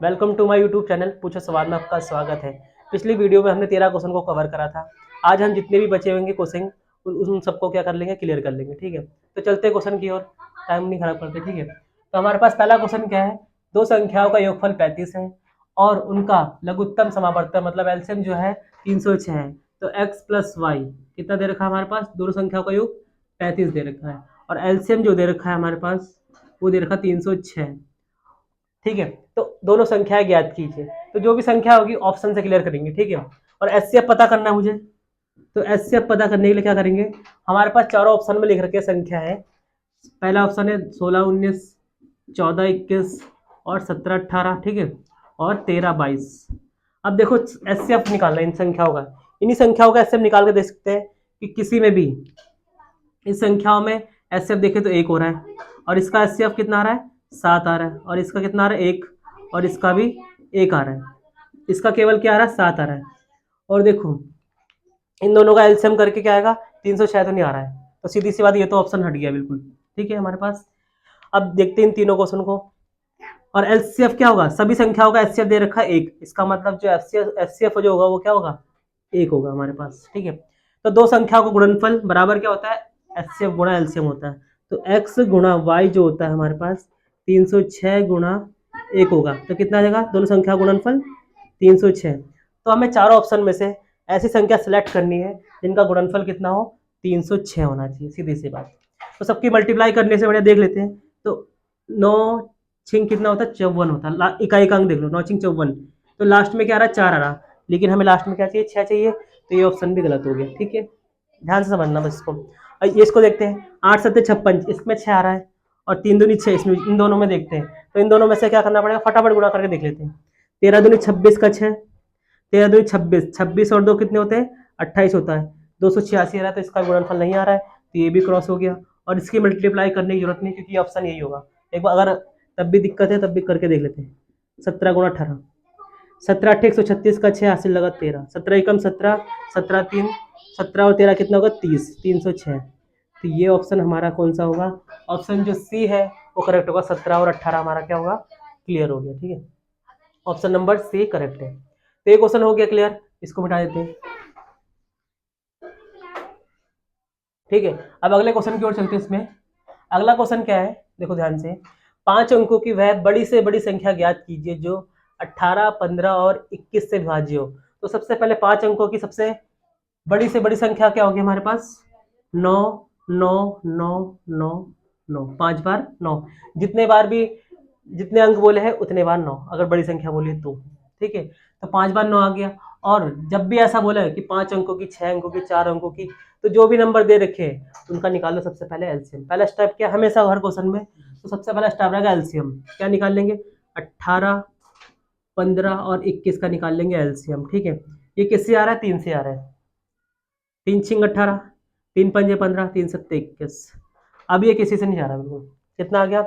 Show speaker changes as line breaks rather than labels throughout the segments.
Welcome to my YouTube channel पूछो सवाल में आपका स्वागत है। पिछली वीडियो में हमने 13 क्वेश्चन को कवर करा था। आज हम जितने भी बचे होंगे क्वेश्चन उन सबको क्या कर लेंगे, क्लियर कर लेंगे। ठीक है, तो चलते क्वेश्चन की ओर, टाइम नहीं खराब करते। ठीक है, तो हमारे पास पहला क्वेश्चन क्या है, दो संख्याओं का योगफल 35 है और उनका लघुत्तम समावर्तन मतलब एलसीएम जो है 306 है। तो x प्लस वाई कितना दे रखा है हमारे पास, दोनों संख्याओं का योग 35 दे रखा है और एलसीएम जो दे रखा है हमारे पास वो दे रखा 306। ठीक है, तो दोनों संख्याएं ज्ञात कीजिए। तो जो भी संख्या होगी ऑप्शन से क्लियर करेंगे। ठीक है, और एचसीएफ पता करना है मुझे। तो एचसीएफ पता करने के लिए क्या करेंगे, हमारे पास चारों ऑप्शन में लिख रखे संख्या है। पहला ऑप्शन है 16 19 14 21 और 17 18। ठीक है, और 13 22। अब देखो एचसीएफ निकालना है इन संख्याओं का। इन्हीं संख्याओं का एचसीएफ निकाल के देख सकते हैं कि किसी में भी इस संख्याओं में एचसीएफ देखे तो एक हो रहा है और इसका एचसीएफ कितना आ रहा है, 7 आ रहा है और इसका कितना आ रहा है, 1 और इसका भी 1 आ रहा है। इसका केवल क्या आ रहा है, 7 आ रहा है। और देखो इन दोनों का एलसीएम करके क्या आएगा, 306 तो नहीं आ रहा है। तो सीधी सी बात, ये तो ऑप्शन हट गया बिल्कुल। ठीक है हमारे पास। अब देखते हैं इन तीनों क्वेश्चन को। और एलसीएफ क्या होगा, सभी संख्याओं का एचसीएफ दे रखा है 1। इसका मतलब जो एचसीएफ जो होगा वो क्या होगा, 1 होगा हमारे पास। ठीक है, तो दो संख्याओं का गुणनफल बराबर क्या होता है, एचसीएफ गुणा एलसीएम होता है। तो x गुणा वाई जो होता है हमारे पास 306 गुणा 1 होगा। तो कितना आ जाएगा, दोनों संख्या गुणनफल 306। तो हमें चारों ऑप्शन में से ऐसी संख्या सेलेक्ट करनी है जिनका गुणनफल कितना हो, 306 होना चाहिए। सीधी सी बात। तो सबकी मल्टीप्लाई करने से बढ़िया देख लेते हैं। तो 9 छिंग कितना होता है, 54 होता है। इकाई का अंक देख लो, 9 छिंग 54। तो लास्ट में क्या आ रहा है, 4 आ रहा, लेकिन हमें लास्ट में क्या चाहिए, 6 चाहिए। तो ये ऑप्शन भी गलत हो गया। ठीक है, ध्यान से समझना बस इसको। ये इसको देखते हैं, 8 7 56, इसमें 6 आ रहा है और 3 दूनी 6 इसमें, इन दोनों में देखते हैं। तो इन दोनों में से क्या करना पड़ेगा, फटाफट गुणा करके देख लेते हैं। 13 दूनी 26 का 6, 13 दूनी 26, 26 और 2 कितने होते हैं, 28 होता है। 286 आ रहा है तो इसका गुणनफल नहीं आ रहा है, तो ये भी क्रॉस हो गया। और इसकी मल्टीप्लाई करने की जरूरत नहीं क्योंकि ऑप्शन यही होगा। एक बार अगर तब भी दिक्कत है तब भी करके देख लेते हैं। 17 गुणा 18, 17 8 136 का 6 हासिल लगा 13, 17 एकम 17, 17 3, 17 और 13 कितना होगा, 30, 306। तो ये ऑप्शन हमारा कौन सा होगा, ऑप्शन जो सी है वो करेक्ट होगा। 17 और 18 हमारा क्या होगा, क्लियर हो गया। ठीक है, ऑप्शन नंबर सी करेक्ट है। तो ये क्वेश्चन हो गया क्लियर, इसको मिटा देते हैं। ठीक है, अब अगले क्वेश्चन की ओर चलते हैं। इसमें अगला क्वेश्चन क्या है, देखो ध्यान से। 5 अंकों की वह बड़ी से बड़ी संख्या ज्ञात कीजिए जो 18 15 और 21 से विभाज्य हो। तो सबसे पहले 5 अंकों की सबसे बड़ी से बड़ी संख्या क्या होगी हमारे पास, 9 9 9 9 9, 5 बार 9। जितने बार भी जितने अंक बोले हैं उतने बार 9, अगर बड़ी संख्या बोली तो। ठीक है, तो 5 बार 9 आ गया। और जब भी ऐसा बोला है कि 5 अंकों की, 6 अंकों की, 4 अंकों की, तो जो भी नंबर दे रखे हैं उनका निकाल लो सबसे पहले एलसीएम। पहला स्टेप क्या, हमेशा हर क्वेश्चन में तो सबसे पहला स्टेप रहेगा एलसीएम। क्या निकाल लेंगे, 18 15 और 21 का निकाल लेंगे एलसीएम। ठीक है, ये किससे आ रहा है, 3 से आ रहा है। 3 छिंग 18, 3 पंजे 15, 3 सत्ते 21। अब ये किसी से नहीं जा रहा बिल्कुल। कितना आ गया,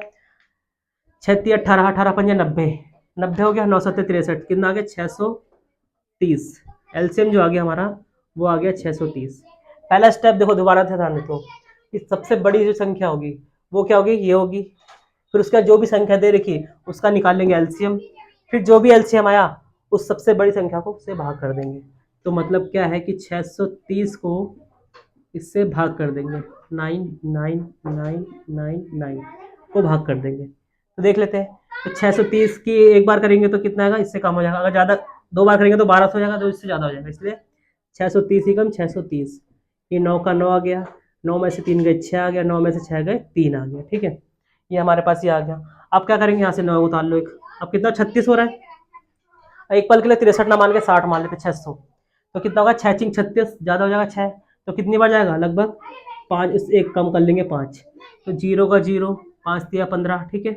36 18, 18 पंजे 90, 90 हो गया। 9 सत्ते 63, कितना आ गया, 630। एलसीएम जो आ गया हमारा वो आ गया 630। पहला स्टेप देखो, दोबारा से ध्यान देते हो कि सबसे बड़ी जो संख्या होगी वो क्या होगी, ये होगी। फिर उसका जो भी संख्या दे रखी उसका निकाल लेंगे एलसीएम। फिर जो भी एलसीएम आया उस सबसे बड़ी संख्या को उससे भाग कर देंगे। तो मतलब क्या है कि 630 को इससे भाग कर देंगे, 99999 को भाग कर देंगे। तो देख लेते हैं। तो 630 की एक बार करेंगे तो कितना आएगा, इससे कम हो जाएगा। अगर ज़्यादा 2 बार करेंगे तो 1200 हो जाएगा, तो इससे ज़्यादा हो जाएगा। इसलिए 630 ही कम 630। ये 9 का 9 आ गया, 9 में से 3 गए 6 आ गया, 9 में से 6 गए 3 आ गया। ठीक है, ये हमारे पास ये आ गया। अब क्या करेंगे, यहाँ से 9 उतार लो एक। अब कितना, 36 हो रहा है। एक पल के लिए 63 ना मान के 60 मान लेते, 600। तो कितना होगा, 6 छिंग 36, ज़्यादा हो जाएगा 6। तो कितनी बार जाएगा, लगभग 5, इस एक कम कर लेंगे 5। तो 0 का 0, 5 तिया 15। ठीक है,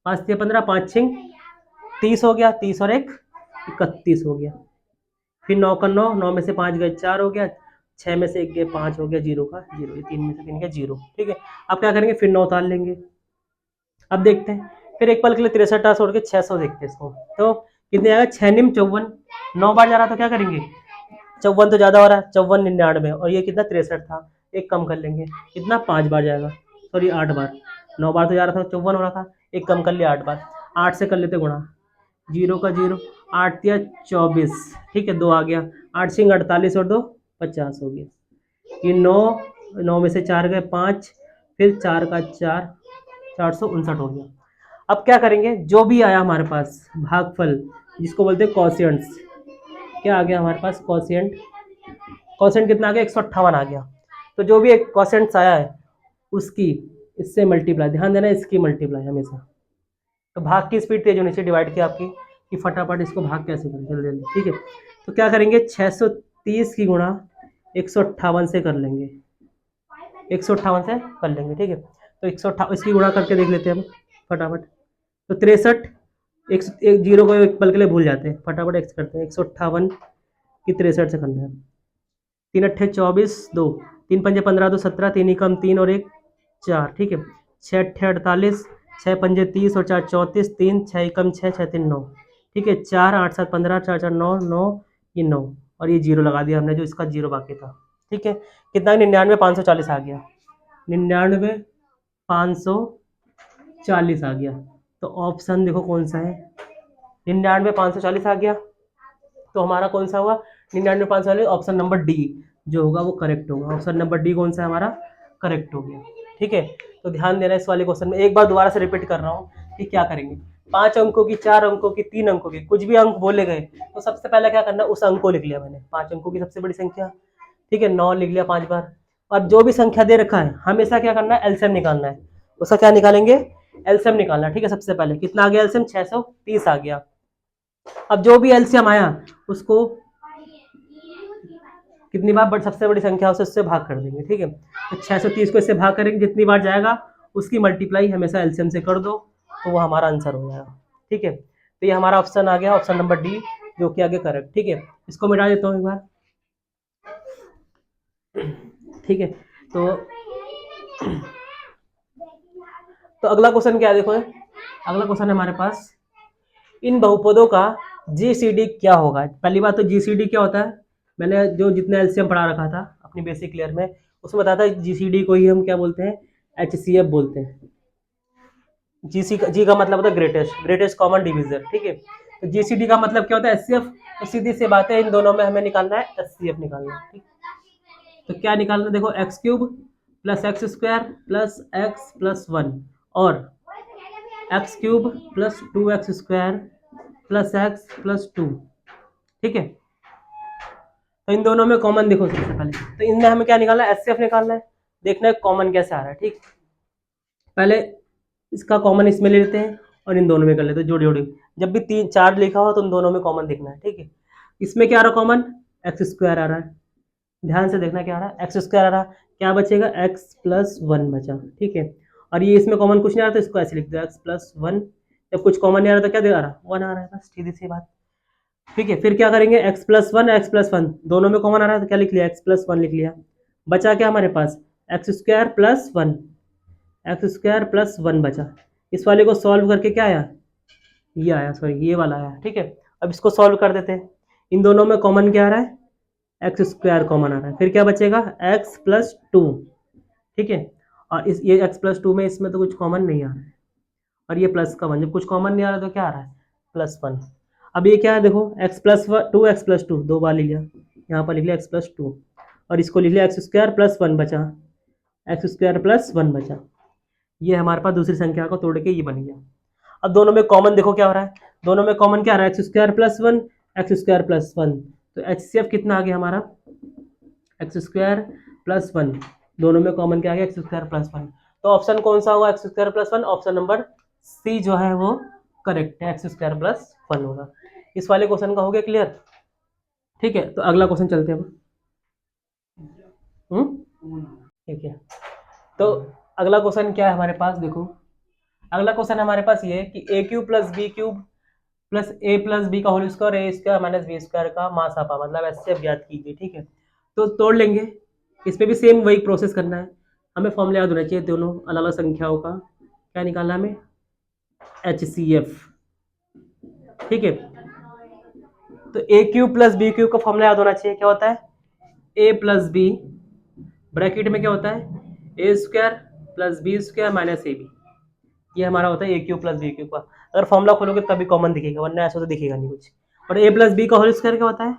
5 तिया 15, 5 छिंग 30 हो गया, 30 और 1 31 हो गया। फिर 9 का 9, 9 में से 5 गए 4 हो गया, 6 में से 1 गए 5 हो गया, 0 का 0, ये 3 में से 3 गया 0। ठीक है, अब क्या करेंगे, फिर 9 उतार लेंगे। अब देखते हैं, फिर एक पल के लिए 63 छोड़ के 600 देखते हैं इसको। तो कितने आएगा, 6 निम 54। 9 बार जा रहा तो क्या करेंगे, 54 तो ज्यादा हो रहा है, 54 99 और ये कितना 63 था, एक कम कर लेंगे। कितना, 5 बार जाएगा, सॉरी 8 बार। 9 बार तो जा रहा था, 54 हो रहा था, एक कम कर लिया 8 बार। 8 से कर लेते गुणा, जीरो का जीरो, 8 या 24, ठीक है, 2 आ गया, 8 सिंग 48 और 2 50 हो गया। ये 9, 9 में से 4 गए 5, फिर 4 का 4, 459 हो गया। अब क्या करेंगे, जो भी आया हमारे पास भागफल, जिसको बोलते हैं कॉशियंट्स, क्या आ गया हमारे पास कॉशियंट, कॉशियंट कितना आ गया 158 आ गया। तो जो भी एक कॉशियंट्स आया है उसकी इससे मल्टीप्लाई, ध्यान देना इसकी मल्टीप्लाई हमेशा। तो भाग की स्पीड तेज होनी चाहिए डिवाइड की आपकी, कि फटाफट इसको भाग कैसे करें जल्दी जल्दी, ठीक है। तो क्या करेंगे 630 की गुणा 158 से कर लेंगे, 158 से कर लेंगे, ठीक है। तो 158 इसकी गुणा करके देख लेते हैं हम फटाफट। तो 63, एक जीरो को एक पल के लिए भूल जाते हैं, फटाफट एक्स करते हैं, 158 की 63 से करना है। 3 अट्ठे 24, 2, 3 पंजे 15, 2 17, 3 ही कम 3 और 1 4, ठीक है। 6 अट्ठे 48, 6 पंजे 30 और 4 34, 3 6 ही कम 6, 6 3 9, ठीक है। 4 8 7 15, 4 4 9, 9, ये 9 और ये जीरो लगा दिया हमने जो इसका जीरो बाकी था, ठीक है। कितना 99 540 आ गया, 99 540 आ गया। तो ऑप्शन देखो कौन सा है, 99 540 आ गया। तो हमारा कौन सा हुआ 99 540, ऑप्शन नंबर डी जो होगा वो करेक्ट होगा। ऑप्शन नंबर डी कौन सा है हमारा, करेक्ट हो गया, ठीक है। तो ध्यान देना इस वाले क्वेश्चन में, एक बार दोबारा से रिपीट कर रहा हूँ कि क्या करेंगे। 5 अंकों की, 4 अंकों की, 3 अंकों की, कुछ भी अंक बोले गए तो सबसे पहले क्या करना, उस अंक को लिख लिया मैंने, 5 अंकों की सबसे बड़ी संख्या, ठीक है, 9 लिख लिया 5 बार। और जो भी संख्या दे रखा है हमेशा क्या करना है, एलसीएम निकालना है। उसका क्या निकालेंगे, एलसीएम निकालना, ठीक है। सबसे पहले कितना आ गया एलसीएम, 630 आ गया। अब जो भी एलसीएम आया उसको कितनी बार सबसे बड़ी संख्या उससे भाग कर देंगे, ठीक है। तो 630 को इससे भाग करेंगे, जितनी बार जाएगा उसकी मल्टीप्लाई हमेशा एलसीएम से कर दो, तो वो हमारा आंसर हो जाएगा, ठीक है। तो ये हमारा ऑप्शन आ गया, ऑप्शन नंबर डी, जो कि आगे करेक्ट, ठीक है। इसको मिटा देता हूँ एक बार, ठीक है। तो अगला क्वेश्चन क्या है, देखो अगला क्वेश्चन है हमारे पास, इन बहुपदों का जीसीडी क्या होगा। पहली बात तो जीसीडी क्या होता है, मैंने जो जितने एलसीएम पढ़ा रखा था अपनी बेसिक क्लियर में, उसमें बताया था जीसीडी को ही हम क्या बोलते हैं, एचसीएफ बोलते हैं। जी का मतलब होता है ग्रेटेस्ट, ग्रेटेस्ट कॉमन डिविजन, ठीक है। तो जीसीडी का मतलब क्या होता है, एचसीएफ। तो सीधी सी बात है, इन दोनों में हमें निकालना है एचसीएफ निकालना है, ठीक। तो क्या निकालना, देखो x cube plus x square plus x plus 1 और x cube plus 2x square plus x plus 2, ठीक है। तो इन दोनों में कॉमन देखो सबसे पहले, तो इनमें हमें क्या निकालना है, एचसीएफ निकालना है, देखना है कॉमन कैसे आ रहा है, ठीक। पहले इसका कॉमन इसमें ले लेते हैं और इन दोनों में कर लेते हैं जोड़ी जोड़ी। जब भी 3 4 लिखा हो तो उन दोनों में कॉमन देखना है, ठीक है। इसमें क्या आ रहा है कॉमन, एक्स स्क्वायर आ रहा है, ध्यान से देखना क्या आ रहा है, एक्स स्क्वायर आ रहा है, क्या बचेगा एक्स प्लस 1 बचा, ठीक है। और ये इसमें कॉमन कुछ नहीं आ रहा तो इसको ऐसे लिख दो एक्स प्लस 1। जब कुछ कॉमन नहीं आ रहा तो क्या दे आ रहा, 1 आ रहा है, बस सीधी सी बात, ठीक है। फिर क्या करेंगे, एक्स प्लस 1, एक्स प्लस 1 दोनों में कॉमन आ रहा है तो क्या लिख लिया, एक्स प्लस 1 लिख लिया। बचा क्या हमारे पास, x square plus 1, x square plus 1 बचा। इस वाले को सॉल्व करके क्या आया, ये आया, सॉरी ये वाला आया, ठीक है। अब इसको सॉल्व कर देते हैं, इन दोनों में कॉमन क्या आ रहा है, एक्स स्क्वायर कॉमन आ रहा है, फिर क्या बचेगा एक्स प्लस 2, ठीक है। और इस ये एक्स प्लस 2 में इसमें तो कुछ कॉमन नहीं आ रहा है, और ये प्लस का 1, जब कुछ कॉमन नहीं आ रहा तो क्या आ रहा है, प्लस 1। अब ये क्या है, देखो एक्स प्लस 2, एक्स प्लस 2 दो बार लिख लिया, यहाँ पर लिख लिया एक्स प्लस 2 और इसको लिख लिया एक्स स्क्वायर प्लस 1 बचा, एक्स स्क्वायर प्लस 1 बचा। ये हमारे पास दूसरी संख्या को तोड़ के ये बन गया। अब दोनों में कॉमन देखो क्या हो रहा है, दोनों में कॉमन क्या आ रहा है, x square plus 1, x square plus 1। तो एचसीएफ कितना आ गया हमारा, एक्स स्क्वायर प्लस 1, दोनों में कॉमन क्या आ गया, एक्स स्क्वायर प्लस 1। तो ऑप्शन कौन सा होगा, X square plus 1, option number C जो है वो करेक्ट है, एक्स स्क्वायर प्लस 1 होगा। इस वाले क्वेश्चन का हो गया क्लियर, ठीक है। तो अगला क्वेश्चन चलते हैं ठीक है। तो अगला क्वेश्चन क्या है हमारे पास, देखो अगला क्वेश्चन हमारे पास ये है कि a cube plus b cube plus a plus b का whole square a square minus b square का मासापा, मतलब एचसीएफ ज्ञात कीजिए, ठीक है। तो तोड़ लेंगे, इस पे भी सेम वही प्रोसेस करना है, हमें फॉर्मूला याद होना चाहिए दोनों अलग अलग संख्याओं का। क्या निकालना हमें, एचसीएफ, ठीक है। तो ए क्यूब प्लस बी क्यूब का फॉर्मूला याद होना चाहिए, क्या होता है, ए प्लस बी ब्रैकेट में क्या होता है, a square plus b square minus a b, ये हमारा होता है a cube plus b cube का। अगर फॉर्मूला खोलोगे तभी कॉमन दिखेगा, वरना ऐसा तो दिखेगा नहीं कुछ। और ए प्लस बी का होल स्क्वायर क्या होता है,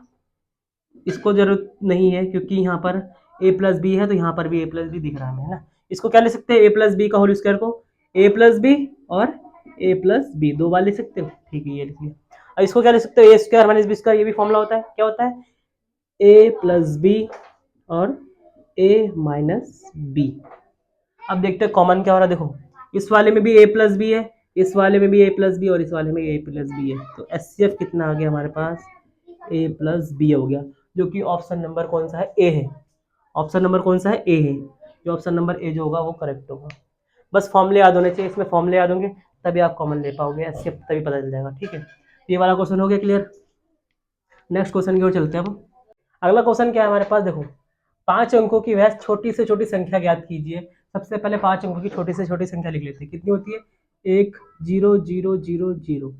इसको जरूरत नहीं है क्योंकि यहाँ पर ए प्लस बी है, तो यहाँ पर भी ए प्लस बी दिख रहा है हमें, है ना। इसको क्या लिख सकते हैं, ए प्लस बी का होल स्क्वायर को ए प्लस बी और ए प्लस बी दो बार लिख सकते हो, ठीक है, ये लिख लिया। और इसको क्या लिख सकते हो, ए स्क्वायर माइनस बी स्क्वायर, ये भी फॉर्मूला होता है, क्या होता है, ए प्लस बी और ए माइनस बी। अब देखते हैं कॉमन क्या हो रहा है, देखो इस वाले में भी ए प्लस बी है, इस वाले में भी ए प्लस बी और इस वाले में ए प्लस बी है, तो एच सी एफ कितना आ गया हमारे पास, ए प्लस बी हो गया, जो कि ऑप्शन नंबर कौन सा है, ए है। ऑप्शन नंबर कौन सा है, ए है। जो ऑप्शन नंबर ए जो होगा वो करेक्ट होगा। बस फॉर्मूले याद होने चाहिए, इसमें फॉर्मूले याद होंगे तभी आप कॉमन ले पाओगे, ऐसे तभी पता चल जाएगा, ठीक है। ये वाला क्वेश्चन हो गया क्लियर। नेक्स्ट क्वेश्चन की ओर चलते हैं अब। अगला क्वेश्चन क्या है हमारे पास, देखो 5 अंकों की वह छोटी से छोटी संख्या ज्ञात कीजिए। सबसे पहले 5 अंकों की छोटी से छोटी संख्या लिख लेते हैं, कितनी होती है, 1 0 0 0 0।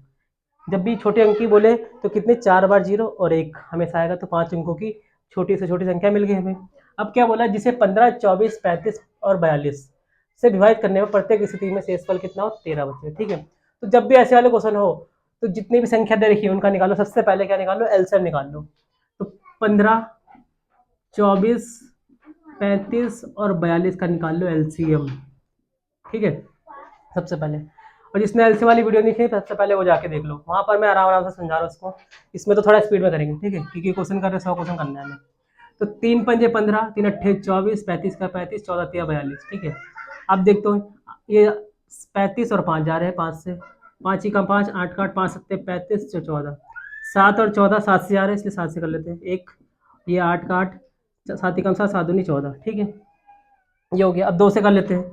जब भी छोटे अंक की बोले तो कितने, 4 बार 0 और 1 हमेशा आएगा, तो 5 अंकों की छोटी से छोटी संख्या मिल गई हमें। अब क्या बोला, जिसे 15 24 35 और 42 से विभाजित करने में प्रत्येक स्थिति में शेषफल कितना हो, 13 बचे, ठीक है। तो जब भी ऐसे वाले क्वेश्चन हो तो जितनी भी संख्या दे रखी है उनका निकालो, सबसे पहले क्या निकालो, एलसीएम निकाल लो। तो 15 24 35 और 42 का निकाल लो एलसीएम, ठीक है, सबसे पहले। और जिसने एलसीएम वाली वीडियो नहीं देखी सबसे पहले वो जाके देख लो, वहाँ पर मैं आराम आराम से समझा रहा हूँ उसको। इसमें तो थोड़ा स्पीड में करेंगे, ठीक है, क्योंकि क्वेश्चन कर रहे 100 क्वेश्चन करना है हमें। तो 3 पंजे 15, 3 अट्ठे 24, 35 का 35, 14 3 42, ठीक है। अब देखते हो ये 35 और 5 जा रहे हैं, 5 से 5 ही कम 5, 8 का 8, 5 सत्ते 35, 14, 7 और 14 7 से जा रहे हैं, इसलिए 7 से कर लेते हैं। एक ये 8 का 8, 7 ही कम 7, 7 दूनी 14, ठीक है, ये हो गया। अब 2 से कर लेते हैं,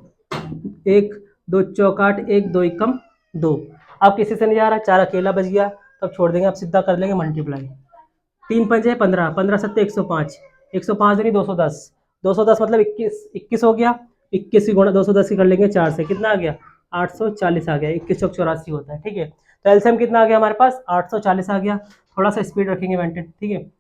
1 2 चौक 8, 1 2 एकम 2। अब किसी से नहीं जा रहा, 4 अकेला बच गया, तो अब छोड़ देंगे, अब सीधा कर लेंगे मल्टीप्लाई। 3 पंजे 15, 15 सत्ते 105, 105 दूनी 210, 210 मतलब 21, 21 हो गया। 21 की गुणा 210 की कर लेंगे 4 से, कितना आ गया, 840 आ गया। 21 चौक 84 होता है, ठीक है। तो एलसीएम कितना आ गया हमारे पास, 840 आ गया। थोड़ा सा स्पीड रखेंगे मेंटेन, ठीक है।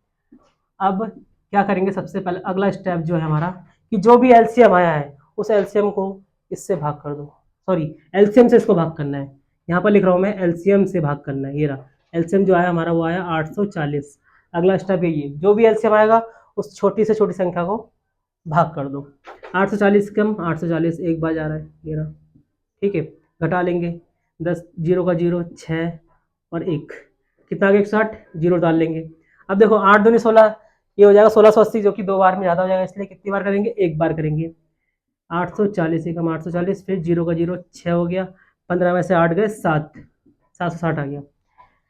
अब क्या करेंगे, सबसे पहले अगला स्टेप जो है हमारा, कि जो भी एलसीएम आया है उस एलसीएम को इससे भाग कर दो, सॉरी एलसीएम से इसको भाग करना है। यहाँ पर लिख रहा हूँ मैं, एलसीएम से भाग करना है, ये रहा एलसीएम जो आया हमारा, वो आया 840। अगला स्टेप यही है, जो भी एलसीएम आएगा उस छोटी से छोटी संख्या को भाग कर दो। 840 कम 840 एक बार जा रहा है, ये रहा, ठीक है। घटा लेंगे, 10 जीरो का 0 6 और 1 कितना आ गया, 160, जीरो डाल लेंगे। अब देखो 8 दूनी 16, ये हो जाएगा 1680, जो कि 2 बार में ज़्यादा हो जाएगा, इसलिए कितनी बार करेंगे, एक बार करेंगे। 840 एकम 840, फिर 0 का 0 6 हो गया, 15 में से 8 गए 7, 760 आ गया।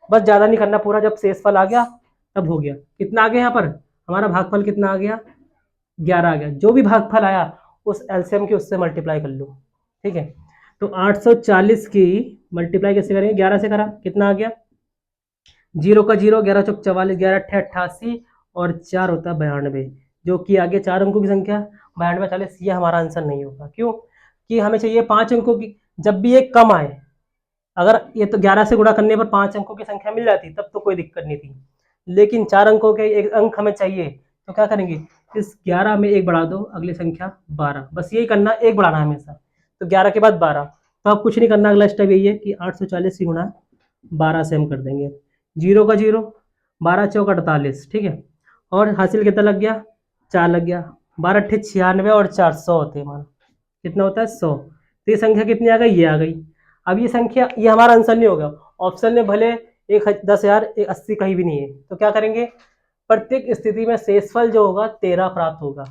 बस ज़्यादा नहीं करना, पूरा जब शेषफल आ गया तब हो गया। कितना आ गया यहाँ पर, हमारा भागफल कितना आ गया, 11 आ गया। जो भी भागफल आया उस एलसीएम के उससे मल्टीप्लाई कर लो, ठीक है। तो 840 की मल्टीप्लाई कैसे करेंगे, 11 से करा, कितना आ गया, 0 का 0, 11 चौक 44, 11 अट्ठे 88 और 4 होता है 92, जो कि आगे 4 अंकों की संख्या 92 40। ये हमारा आंसर नहीं होगा, क्यों कि हमें चाहिए 5 अंकों की। जब भी एक कम आए, अगर ये तो 11 से गुणा करने पर 5 अंकों की संख्या मिल जाती तब तो कोई दिक्कत नहीं थी, लेकिन 4 अंकों के एक अंक हमें चाहिए, तो क्या करेंगे, इस 11 में एक बढ़ा दो, अगली संख्या 12, बस यही करना, एक बढ़ाना हमेशा। तो 11 के बाद 12, तो अब कुछ नहीं करना, अगला स्टेप यही है कि 840 की गुणा 12 से हम कर देंगे। 0 का 0, 12 चौक 48, ठीक है। और हासिल कितना लग गया, 4 लग गया। 12 अट्ठे 96 और 400 होते हैं हमारा, कितना होता है 100। तो ये संख्या कितनी आ गई, ये आ गई। अब ये संख्या, ये हमारा आंसर नहीं होगा, ऑप्शन में भले 10,080 कहीं भी नहीं है, तो क्या करेंगे, प्रत्येक स्थिति में शेषफल जो होगा 13 प्राप्त होगा।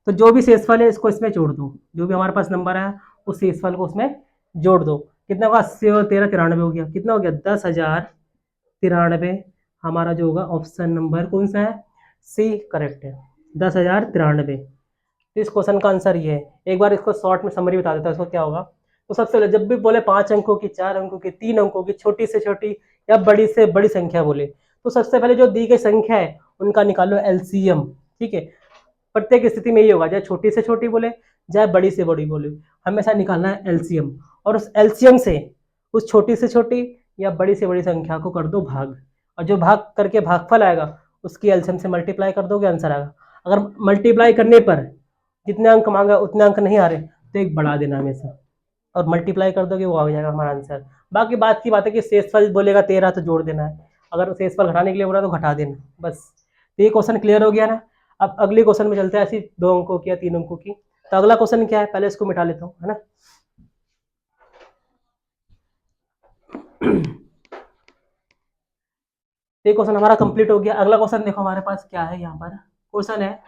तो जो भी शेषफल है इसको इसमें जोड़ दो, जो भी हमारे पास नंबर है उस शेषफल को उसमें जोड़ दो। कितना होगा, 80 और 13 93 हो गया, कितना हो गया, 10,093। हमारा जो होगा ऑप्शन नंबर कौन सा है, सी करेक्ट है, 10,093। इस क्वेश्चन का आंसर ये है। एक बार इसको शॉर्ट में समरी बता देता है, इसको क्या होगा। तो सबसे पहले जब भी बोले 5 अंकों की, 4 अंकों की, 3 अंकों की, छोटी से छोटी या बड़ी से बड़ी संख्या बोले, तो सबसे पहले जो दी गई संख्या है उनका निकालो एलसीएम, ठीक है। प्रत्येक स्थिति में ये होगा, चाहे छोटी से छोटी बोले चाहे बड़ी से बड़ी बोले, हमेशा निकालना है एलसीएम। और उस एलसीएम से उस छोटी से छोटी या बड़ी से बड़ी संख्या को कर दो भाग, और जो भाग करके भागफल आएगा उसकी एलसीएम से मल्टीप्लाई कर दोगे, आंसर आएगा। अगर मल्टीप्लाई करने पर जितने अंक मांगा उतने अंक नहीं आ रहे तो एक बढ़ा देना हमेशा, और मल्टीप्लाई कर दोगे वो आ जाएगा हमारा आंसर। बाकी बात की बात है कि शेषफल बोलेगा 13 तो जोड़ देना है, अगर शेषफल घटाने के लिए बोला तो घटा देना बस। तो ये क्वेश्चन क्लियर हो गया ना। अब अगले क्वेश्चन में चलते हैं, ऐसी 2 अंकों की या 3 अंकों की। तो अगला क्वेश्चन क्या है, पहले इसको मिटा लेता हूँ, है ना। ये क्वेश्चन हमारा कंप्लीट हो गया। अगला क्वेश्चन देखो हमारे पास क्या है, यहाँ पर क्वेश्चन है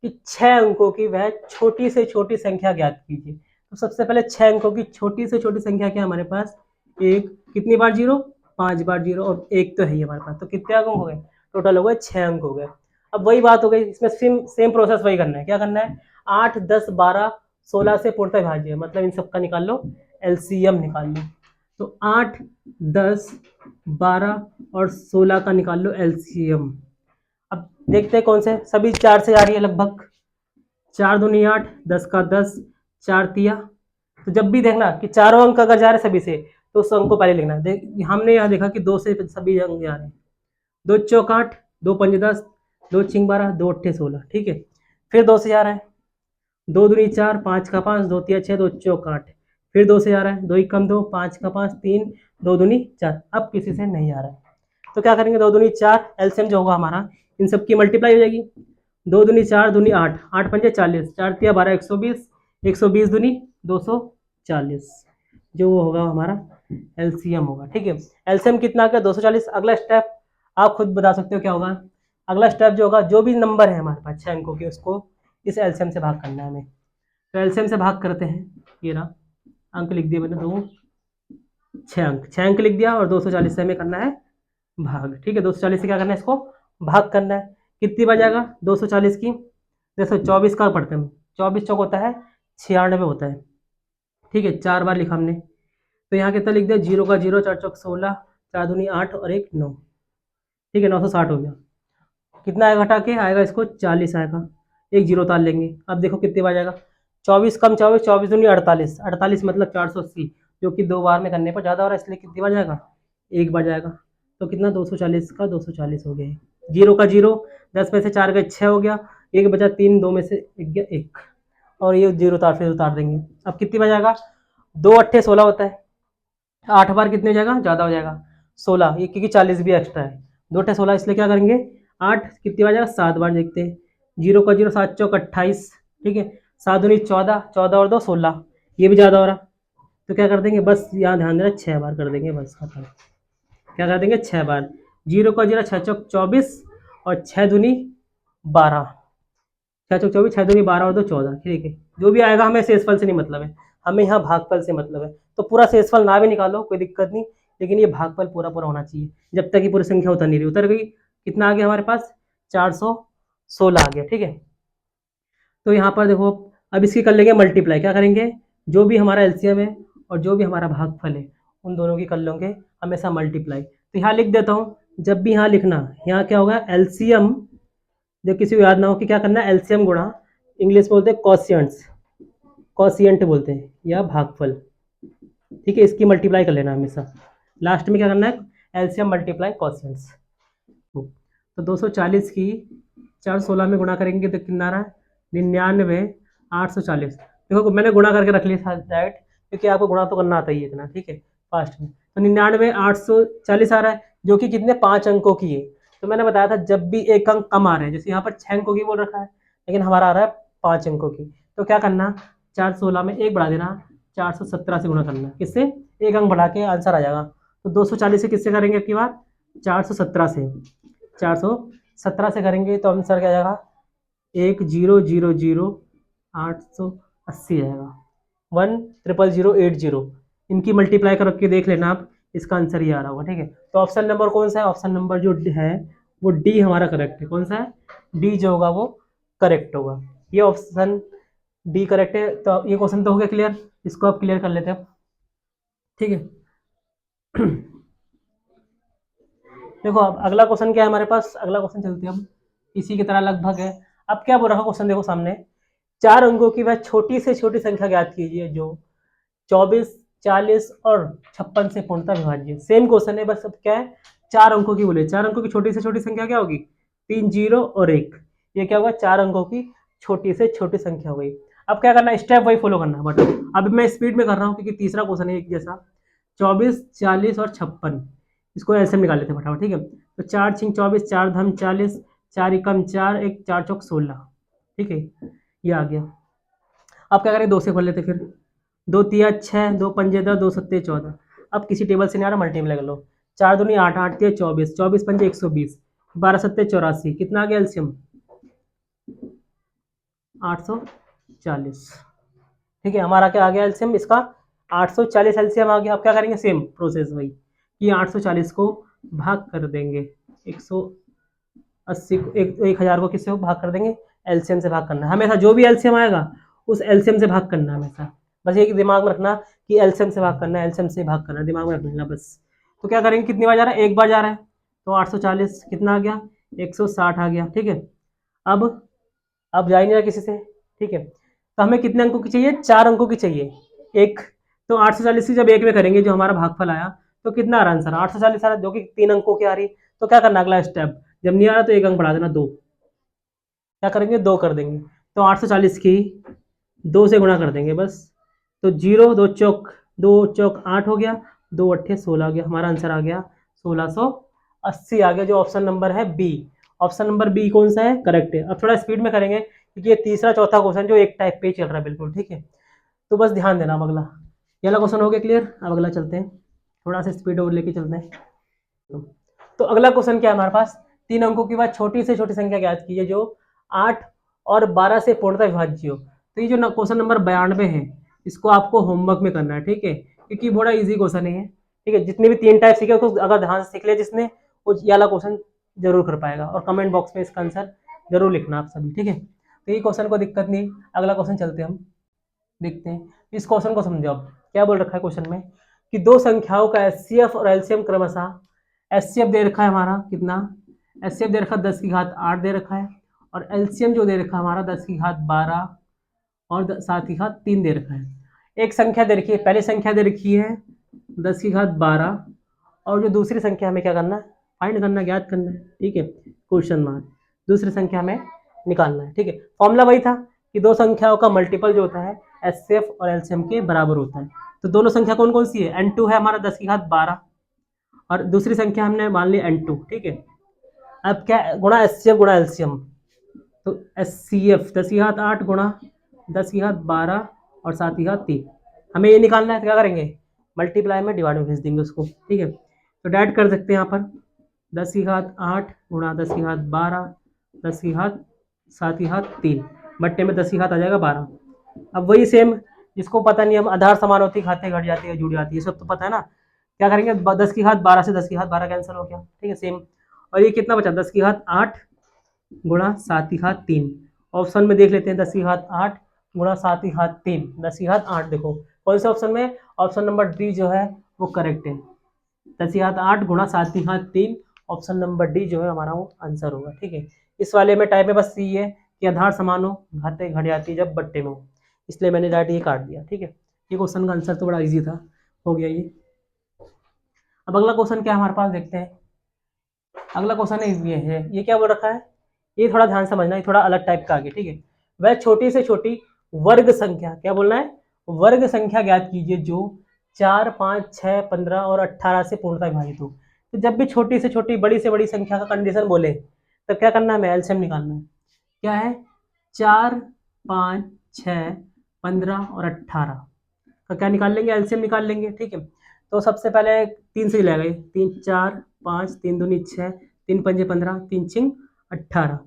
कि 6 अंकों की वह छोटी से छोटी संख्या ज्ञात कीजिए। तो सबसे पहले 6 अंकों की छोटी से छोटी संख्या क्या है हमारे पास, एक, कितनी बार जीरो, 5 बार जीरो, और एक तो है ही हमारे पास। तो कितने अंक हो गए, टोटल हो गए 6 अंक हो गए। अब वही बात हो गई, इसमें सेम सेम प्रोसेस वही करना है। क्या करना है, 8, 10, 12, 16 से पूर्णतः विभाज्य, मतलब इन सबका निकाल लो, एलसीएम निकाल लो। तो 8, 10, 12 और 16 का निकाल लो एलसीएम। अब देखते हैं कौन से, सभी 4 से आ रही है लगभग। 4 दूनी 8, 10 का 10, 4 तिया। तो जब भी देखना कि चारों अंक अगर जा रहे सभी से, तो उस अंक को पहले लिखना। हमने यहाँ देखा कि 2 से सभी अंक जा रहे हैं। 2 चौक 8, 2 पंज 10, 2 छिंग 12, 2 अट्ठे 16, ठीक है। फिर 2 से जा रहा है, 2 दूनी 4, 5 का 5, 2 तिया 6, 2 चौक 8। फिर 2 से जा रहा है, 2 एकम 2, 5 का 5, 3, 2 दूनी 4। अब किसी से नहीं आ रहा है, तो क्या करेंगे, 2 दूनी 4, एलसीएम जो होगा हमारा इन सब की मल्टीप्लाई हो जाएगी। 2 दूनी 4, दूनी 8, 8 पंजे 40, 4 तिया 12, 120, 120 दूनी 240, जो वो होगा हमारा एलसीएम होगा, ठीक है। एलसीएम कितना का 240। अगला स्टेप आप खुद बता सकते हो क्या होगा। अगला स्टेप जो होगा, जो भी नंबर है हमारे पास 6 अंकों के, उसको इस एलसीएम से भाग करना है हमें। तो एलसीएम से भाग करते हैं, ये रहा अंक लिख दिया मैंने, 2 6 अंक, 6 अंक लिख दिया, और 240 से हमें करना है भाग, ठीक है। 240 से क्या करना है, इसको भाग करना है। कितनी बार जाएगा 240 की, जैसे 24 का पढ़ते हैं, 24 चौक होता है 96 होता है, ठीक है। 4 बार लिखा हमने, तो यहाँ कितना लिख दिया, 0 का 0, 4 चौक 16, 4 दूनी 8 और 1 9, ठीक है। 960 हो गया। कितना आएगा घटा के, आएगा इसको 40 आएगा, एक जीरो उतार लेंगे। अब देखो कितनी बार जाएगा, 24 कम 24, 24 दूनी 48, 48 मतलब 480, जो कि 2 बार में करने पर ज़्यादा हो रहा है, इसलिए कितनी बार जाएगा, एक बार जाएगा। तो कितना 240 का 240 हो गया, जीरो का जीरो, 10 में से 4 गए 6 हो गया, एक बचा 3, 2 में से 1 गया 1, और ये जीरो उतार फिर उतार देंगे। अब कितनी बार जाएगा, 2 अट्ठे 16 होता है, 8 बार कितने हो जाएगा, ज़्यादा हो जाएगा 16, ये क्योंकि 40 भी एक्स्ट्रा है, 2 अट्ठे 16, इसलिए क्या करेंगे 8 कितनी बार जाएगा, 7 बार देखते हैं। 0 का 0, 7 चौक 28, ठीक है। 7 दूनी 14, 14 और 2 16, ये भी ज़्यादा हो रहा, तो क्या कर देंगे, बस यहाँ ध्यान देना 6 बार कर देंगे, बस खत्म। क्या कर देंगे 6 बार, 0 का 0, 6 चौक 24 और 6 दूनी 12, 6 चौक 24, 6 दूनी 12 और 2 14, ठीक है। जो भी आएगा हमें शेषफल से नहीं मतलब है, हमें यहाँ भागफल से मतलब है। तो पूरा शेषफल ना भी निकालो कोई दिक्कत नहीं, लेकिन ये भागफल पूरा पूरा होना चाहिए, जब तक ये पूरी संख्या उतर नहीं रही। उतर गई, कितना आ गया हमारे पास, 416 आ गया, ठीक है। तो यहाँ पर देखो, अब इसकी कर लेंगे मल्टीप्लाई। क्या करेंगे, जो भी हमारा एलसीएम है और जो भी हमारा भागफल है, उन दोनों की कर लेंगे हमेशा मल्टीप्लाई। तो यहाँ लिख देता हूँ, जब भी यहाँ लिखना, यहाँ क्या होगा, एलसीएम, जब किसी को याद ना हो कि क्या करना है, एलसीएम गुणा, इंग्लिश में बोलते हैं कॉशियंट्स, कॉशियंट बोलते हैं, या भागफल, ठीक है। इसकी मल्टीप्लाई कर लेना हमेशा, लास्ट में क्या करना है, एलसीएम मल्टीप्लाई कॉशियंट्स। तो 240 की 416 में गुणा करेंगे तो कितना रहा, 99,840। देखो मैंने गुणा करके रख लिया डायरेक्ट, क्योंकि आपको गुणा तो करना आता ही है इतना, ठीक है, फास्ट में। तो 99,840 आ रहा है, जो कि कितने 5 अंकों की है। तो मैंने बताया था जब भी एक अंक कम आ रहे हैं, जैसे यहाँ पर 6 अंकों की बोल रखा है, लेकिन हमारा आ रहा है 5 अंकों की, तो क्या करना, 416 में एक बढ़ा देना, 417 से गुणा करना, किससे, एक अंक बढ़ा के आंसर आ जाएगा। तो 240 से किससे करेंगे आपकी बार, 417 से, 417 से करेंगे तो आंसर क्या आ जाएगा, 100880 आएगा, 1000080। इनकी मल्टीप्लाई कर के देख लेना आप, इसका आंसर ये आ रहा होगा, ठीक है। तो ऑप्शन नंबर कौन सा है, ऑप्शन नंबर जो है वो डी हमारा करेक्ट है। कौन सा है, डी जो होगा वो करेक्ट होगा, ये ऑप्शन डी करेक्ट है। तो ये क्वेश्चन तो हो गया क्लियर, इसको आप क्लियर कर लेते हैं, ठीक है। देखो अब अगला क्वेश्चन क्या है हमारे पास, अगला क्वेश्चन चलते हैं हम, इसी की तरह लगभग है। अब क्या बोल रहा है क्वेश्चन, देखो सामने, 4 अंकों की वह छोटी से छोटी संख्या ज्ञात कीजिए जो 24, 40 और 56 से पूर्णतः विभाज्य। सेम क्वेश्चन है, बस अब क्या है, 4 अंकों की बोले, 4 अंकों की छोटी से छोटी संख्या क्या होगी, 3 0 और 1, ये क्या होगा, 4 अंकों की छोटी से छोटी संख्या हो गई। अब क्या करना है, स्टेप वही फॉलो करना है, बट अब मैं स्पीड में कर रहा हूँ क्योंकि तीसरा क्वेश्चन है एक जैसा। 24, 40 और 56, इसको ऐसे निकाल लेते हैं फटाफट, ठीक है। तो 4 छिंग 24, 4 धम 40, 4 एकम 4, एक 4 चौक 16, ठीक है, ये आ गया। अब क्या करें, 2 से खोल लेते फिर। 2 तिया 6, 2 पंजे 10, 2 सत्ते 14। अब किसी टेबल से नहीं आ रहा, मल्टीप्लाई कर लो। 4 दूनी 8, 8 तिया 24, 24 पंजे 120, 12 सत्ते 84, कितना आ गया एलसीएम? 840। ठीक है, हमारा क्या आ गया एलसीएम इसका? 840 एलसीएम आ गया। अब क्या करेंगे, सेम प्रोसेस वही कि 840 को भाग कर देंगे 180 को, 1000 को किससे भाग कर देंगे? एलसीएम से भाग करना है हमेशा। जो भी एलसीएम आएगा उस एलसीएम से भाग करना है हमेशा। बस ये दिमाग में रखना कि एलसीएम से भाग करना है, एलसीएम से भाग करना है, दिमाग में रख लेना बस। तो क्या करेंगे, कितनी बार जा रहा है? एक बार जा रहा है। तो 840 कितना आ गया? 160 आ गया, ठीक है। अब जा ही नहीं रहा किसी से, ठीक है। तो हमें कितने अंकों की चाहिए? 4 अंकों की चाहिए। एक तो 840 की जब एक में करेंगे, जो हमारा भागफल आया, तो कितना आ रहा आंसर? 840 आ रहा, जो कि 3 अंकों की आ रही। तो क्या करना अगला स्टेप, जब नहीं आ रहा तो 1 अंक बढ़ा देना, 2। क्या करेंगे, 2 कर देंगे। तो 840 की 2 से गुणा कर देंगे बस। तो 0, 2 चौक 8 हो गया, 2 अट्ठे 16 आ गया। हमारा आंसर आ गया 1680 आ गया, जो ऑप्शन नंबर है बी। ऑप्शन नंबर बी कौन सा है? करेक्ट है। अब थोड़ा स्पीड में करेंगे क्योंकि ये तीसरा चौथा क्वेश्चन जो एक टाइप पे ही चल रहा है बिल्कुल, ठीक है। तो बस ध्यान देना। अब अगला ये वाला क्वेश्चन हो गया क्लियर। अब अगला चलते हैं, थोड़ा सा स्पीड और लेके चलते हैं। तो अगला क्वेश्चन क्या है हमारे पास? 3 अंकों की बाद छोटी से छोटी संख्या ज्ञात कीजिए जो 8 और 12 से पूर्णतः विभाज्य हो। तो ये जो क्वेश्चन नंबर 92 है, इसको आपको होमवर्क में करना है, ठीक है, क्योंकि बड़ा इजी क्वेश्चन है, ठीक है। जितने भी 3 टाइप सीखे उसको अगर ध्यान से सीख लिया जिसने, वो ये वाला क्वेश्चन जरूर कर पाएगा। और कमेंट बॉक्स में इसका आंसर जरूर लिखना आप सभी, ठीक है। तो ये क्वेश्चन को दिक्कत नहीं। अगला क्वेश्चन चलते हैं, हम देखते हैं इस क्वेश्चन को समझो। अब क्या बोल रखा है क्वेश्चन में कि दो संख्याओं का एचसीएफ और एलसीएम क्रमशः, एचसीएफ दे रखा है हमारा कितना? एचसीएफ दे रखा है 10 की घात 8 दे रखा है, और एलसीएम जो दे रखा है हमारा 10 की घात 12 और 7 की घात 3 दे रखा है। एक संख्या दे रखी है, पहली संख्या दे रखी है 10 की घात 12, और जो दूसरी संख्या हमें क्या करना है? फाइंड करना, ज्ञात करना है, ठीक है, क्वेश्चन मार्क। दूसरी संख्या हमें निकालना है, ठीक है। फॉर्मूला वही था कि दो संख्याओं का मल्टीपल जो होता है एचसीएफ और एलसीएम के बराबर होता है। तो दोनों संख्या कौन कौन सी है? n2 है हमारा 10 की घात 12, और दूसरी संख्या हमने मान ली n2, ठीक है। अब क्या गुणा एचसीएफ गुणा एलसीएम, तो एचसीएफ 10 की घात 8 गुणा 10 की घात 12 और 7 की घात 3, हमें ये निकालना है। तो क्या करेंगे, मल्टीप्लाई में डिवाइड में भेज देंगे उसको, ठीक है। तो डायरेक्ट कर सकते हैं यहाँ पर 10 की घात 8 गुणा 10 की घात 12 10 की घात 7 की घात 3, बट्टे में 10 की घात आ जाएगा 12। अब वही सेम, जिसको पता नहीं हम आधार समान होती घातें घट जाती है जुड़ जाती है, सब तो पता है ना। क्या करेंगे, 10 की घात 12 से 10 की घात 12 कैंसिल हो गया, ठीक है, सेम। और ये कितना बचा? 10 की घात 8 गुणा 7 की घात 3। ऑप्शन में देख लेते हैं, 10 की घात 8 गुणा 7 की घात 3, 10 की घात 8, देखो कौन से ऑप्शन में? ऑप्शन नंबर डी जो है वो करेक्ट है। 10 की घात 8 गुणा 7 की घात 3, ऑप्शन नंबर डी जो है हमारा वो आंसर होगा, ठीक है। इस वाले में टाइप में बस ये है कि आधार समान हो, घातें घट जाती है जब बट्टे में हो, इसलिए मैंने डायरेक्ट ये काट दिया, ठीक है। ये क्वेश्चन का आंसर तो बड़ा इजी था, हो गया ये। अब अगला क्वेश्चन क्या है हमारे पास, देखते हैं। अगला क्वेश्चन है ये क्या बोल रखा है, ये थोड़ा ध्यान समझना, ये थोड़ा अलग टाइप का आगे, ठीक है। वह छोटी से छोटी वर्ग संख्या, क्या बोलना है? वर्ग संख्या ज्ञात कीजिए जो 4, 5, 6, 15 और 18 से पूर्णतः विभाजित हो। तो जब भी छोटी से छोटी बड़ी से बड़ी संख्या का कंडीशन बोले, तब क्या करना है? हमें एलसीएम निकालना है। क्या है? 4, 5, 6, 15 और 18 का क्या निकाल लेंगे? एलसीएम निकाल लेंगे, ठीक है। तो सबसे पहले 3 से ले गए, 3, 4, 5, 3 दूनी 6, 3 पंजे 15, 3 छिंग 18।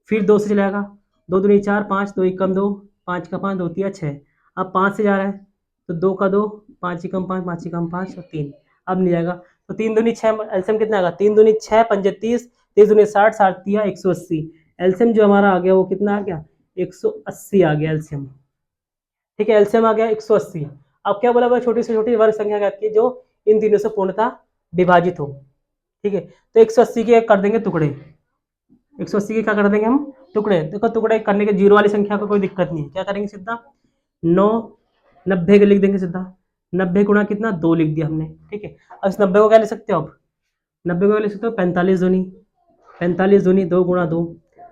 फिर 2 से चलेगा, 2 दूनी 4, 5, 2 एकम 2, 5 का 5, 2 तिया 6। अब 5 से जा रहा है, तो 2 का 2, 5 एकम 5, 5 एकम 5 और 3। अब नहीं जाएगा, तो 3 दूनी 6, एलसीएम कितना आएगा? 3 दूनी 6 पंजे 30, 30 दूनी 60, 60 तिया 180। एलसीएम जो हमारा आ गया वो कितना आ गया? 180 आ गया एलसीएम, ठीक है। एलसीएम आ गया 180। अब क्या बोला हुआ? छोटी से छोटी वर्ग संख्या ज्ञात की जो इन तीनों से पूर्णतः विभाजित हो, ठीक है। तो 180 के कर देंगे टुकड़े, 180 के क्या कर देंगे हम? टुकड़े। देखो टुकड़े करने के जीरो वाली संख्या को कोई दिक्कत नहीं है, क्या करेंगे सीधा 9, 90 के लिख देंगे सीधा। 90 गुणा कितना? 2 लिख दिया हमने, ठीक है। अब इस 90 को क्या लिख सकते हो? अब 90 को क्या लिख सकते हो? 45 दूनी 45 दूनी 2 गुणा 2।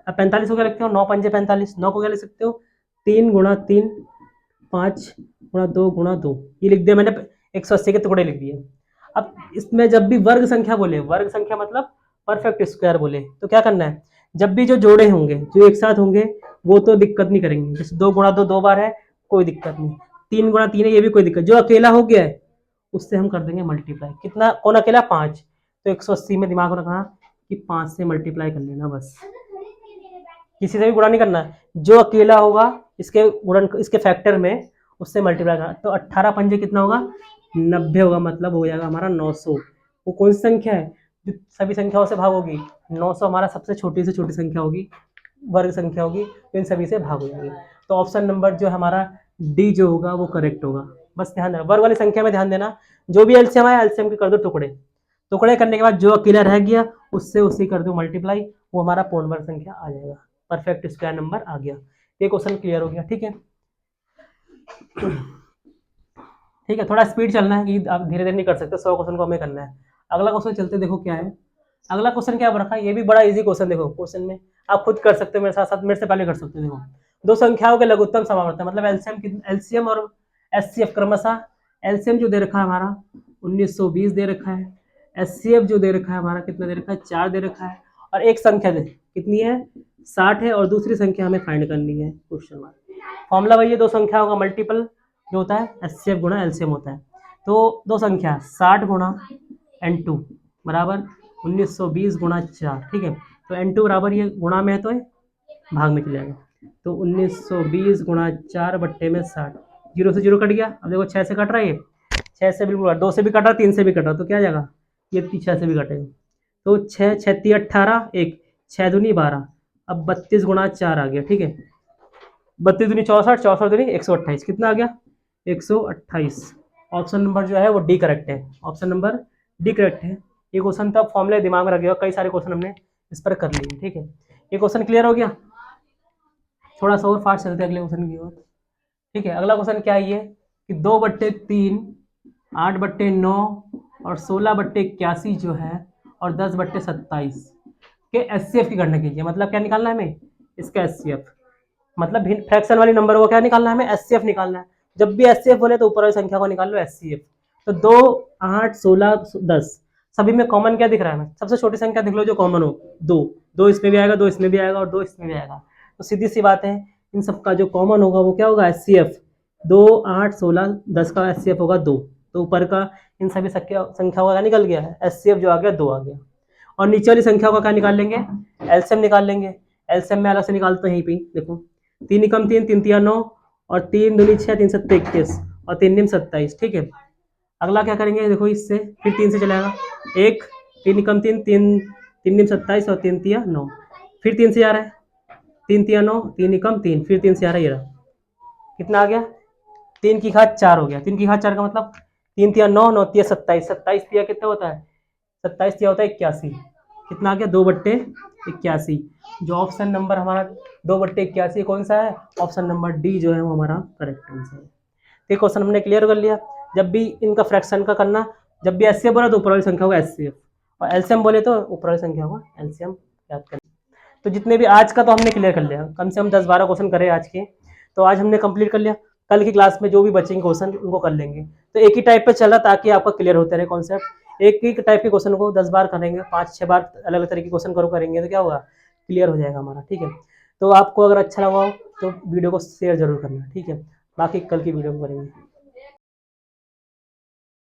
अब 45 को क्या लिखते हो? 9 पंजे 45, 9 को क्या लिख सकते हो? 3 गुणा 3, 5 गुणा 2 गुणा 2, ये लिख दिया मैंने, 180 के टुकड़े लिख दिए। अब इसमें जब भी वर्ग संख्या बोले, वर्ग संख्या मतलब परफेक्ट स्क्वायर बोले, तो क्या करना है, जब भी जो जोड़े होंगे जो एक साथ होंगे वो तो दिक्कत नहीं करेंगे, जैसे 2 गुणा 2 दो बार है कोई दिक्कत नहीं, 3 गुणा 3 है ये भी कोई दिक्कत, जो अकेला हो गया है उससे हम कर देंगे मल्टीप्लाई। कितना, कौन अकेला, 5, तो 180 में दिमाग रखना कि 5 से मल्टीप्लाई कर लेना बस, किसी से भी गुणा नहीं करना है, जो अकेला होगा इसके गुणन, इसके फैक्टर में उससे मल्टीप्लाई करना। तो 18 पंजे कितना होगा, 90 होगा, मतलब हो जाएगा हमारा 900। वो कौन सी संख्या है जो सभी संख्याओं से भाग होगी, 900 हमारा सबसे छोटी से छोटी संख्या होगी, वर्ग संख्या होगी, तो इन सभी से भाग हो जाएगी। तो ऑप्शन नंबर जो हमारा डी जो होगा वो करेक्ट होगा। बस ध्यान देना, वर्ग वाली संख्या में ध्यान देना, जो भी एलसीएम आया एलसीएम के कर दो टुकड़े, टुकड़े करने के बाद जो अकेला रह गया उससे उसी कर दो मल्टीप्लाई, वो हमारा पूर्ण वर्ग संख्या आ जाएगा, परफेक्ट स्क्वायर नंबर आ गया। ये क्वेश्चन क्लियर हो गया, ठीक है। ठीक है, थोड़ा स्पीड चलना है कि आप धीरे धीरे नहीं कर सकते, 100 क्वेश्चन को हमें करना है। अगला क्वेश्चन चलते, देखो क्या है अगला क्वेश्चन, क्या रखा है, ये भी बड़ा इजी क्वेश्चन। देखो क्वेश्चन में आप खुद कर सकते हो, मेरे साथ साथ मेरे से पहले कर सकते हो। देखो, दो संख्याओं के लघुत्तम समावर्त, मतलब एलसीएम और एचसीएफ क्रमशः, एलसीएम जो दे रखा है हमारा 1920 दे रखा है, एचसीएफ जो दे रखा है हमारा कितना दे रखा है, 4 दे रखा है, और एक संख्या कितनी है, 60 है, और दूसरी संख्या हमें फाइंड करनी है। क्वेश्चन मार्क फॉर्मूला वही है, दो संख्याओं का मल्टीपल जो होता है एचसीएफ गुणा एलसीएम होता है। तो दो संख्या 60 गुणा N2 बराबर 1920 गुणा 4, ठीक है। तो N2 बराबर ये गुणा में है तो ये भाग में चले जाएगा, तो 1920 गुणा 4 बट्टे में 60, 0 से 0 कट गया। अब देखो 6 से कट रहा है, ये 6 से बिल्कुल, 2 से भी कट रहा, 3 से भी कट रहा, तो क्या आ जाएगा, ये 6 से भी कटेगा, तो 6 6 18 1, 6 दूनी 12, अब 32 गुणा 4 आ गया, ठीक है। 32 दूनी 64, 64 दूनी 128, कितना आ गया, 128। ऑप्शन नंबर जो है वो डी करेक्ट है, ऑप्शन नंबर डी करेक्ट है। ये क्वेश्चन तब फॉर्मूले दिमाग में रखिएगा, कई सारे क्वेश्चन हमने इस पर कर लिए, ठीक है। ये क्वेश्चन क्लियर हो गया, थोड़ा सा और फास्ट चलते हैं अगले क्वेश्चन की ओर, ठीक है। अगला क्वेश्चन क्या है ये कि 2/3, 8/9 और 16/81 जो है, और 10/27 के एचसीएफ की गणना कीजिए। मतलब क्या निकालना है हमें, इसका एचसीएफ, मतलब फ्रैक्शन वाली नंबर को क्या निकालना है हमें, एचसीएफ निकालना है। जब भी एचसीएफ बोले तो ऊपर वाली संख्या को निकाल लो एचसीएफ। तो 2, 8, 16, 10 सभी में कॉमन क्या दिख रहा है, सबसे छोटी संख्या दिख लो जो कॉमन हो, 2, 2 इसमें भी आएगा, 2 इसमें भी आएगा, और 2 इसमें भी आएगा। तो सीधी सी बात है, इन सबका जो कॉमन होगा वो क्या होगा, एचसीएफ। 2, 8, 16, 10 का एचसीएफ होगा 2, तो ऊपर का इन सभी संख्याओं का निकल गया है, एचसीएफ जो आ गया 2 आ गया। और नीचे वाली संख्या का क्या निकाल लेंगे, एलसीएम निकाल लेंगे। एलसीएम में अलग से निकालते हैं, यहीं पे देखो, 3 एकम 3, 3 तिया 9, और 3 दूनी 6, 3 7 21, और 3 निम 27, ठीक है। अगला क्या करेंगे, देखो इससे फिर 3 से चलेगा, 1, 3 एकम 3, 3 निम 27, और 3 तिया 9, फिर 3 से आ रहा है, 3 तिया 9, 3 एकम 3, फिर 3 से आ रहा है, ये रहा, कितना आ गया, 3 की घात 4 हो गया। 3 की घात 4 का मतलब 3 तिया 9, 9 तिया 27, 27 तिया कितना होता है, 27 तिया होता है 81, कितना आ गया, 2/81। जो ऑप्शन नंबर हमारा 2/81 कौन सा है, ऑप्शन नंबर डी जो है वो हमारा करेक्ट आंसर है। तो क्वेश्चन हमने क्लियर कर लिया। जब भी इनका फ्रैक्शन का करना, जब भी एचसीएफ बोला तो ऊपर वाली संख्या होगा एचसीएफ, और एलसीएम बोले तो ऊपर वाली संख्या होगा एलसीएम, याद करना। तो जितने भी आज का तो हमने क्लियर कर लिया, कम से कम 10-12 क्वेश्चन करे आज के, तो आज हमने कंप्लीट कर लिया। कल की क्लास में जो भी बचेंगे क्वेश्चन उनको कर लेंगे। तो एक ही टाइप पे चला ताकि आपका क्लियर होते रहे कॉन्सेप्ट। एक ही टाइप के क्वेश्चन को 10 बार करेंगे, 5-6 बार अलग अलग तरीके के क्वेश्चन करेंगे तो क्या होगा, क्लियर हो जाएगा हमारा, ठीक है। तो आपको अगर अच्छा लगा हो तो वीडियो को शेयर जरूर करना, ठीक है। बाकी कल की वीडियो में करेंगे।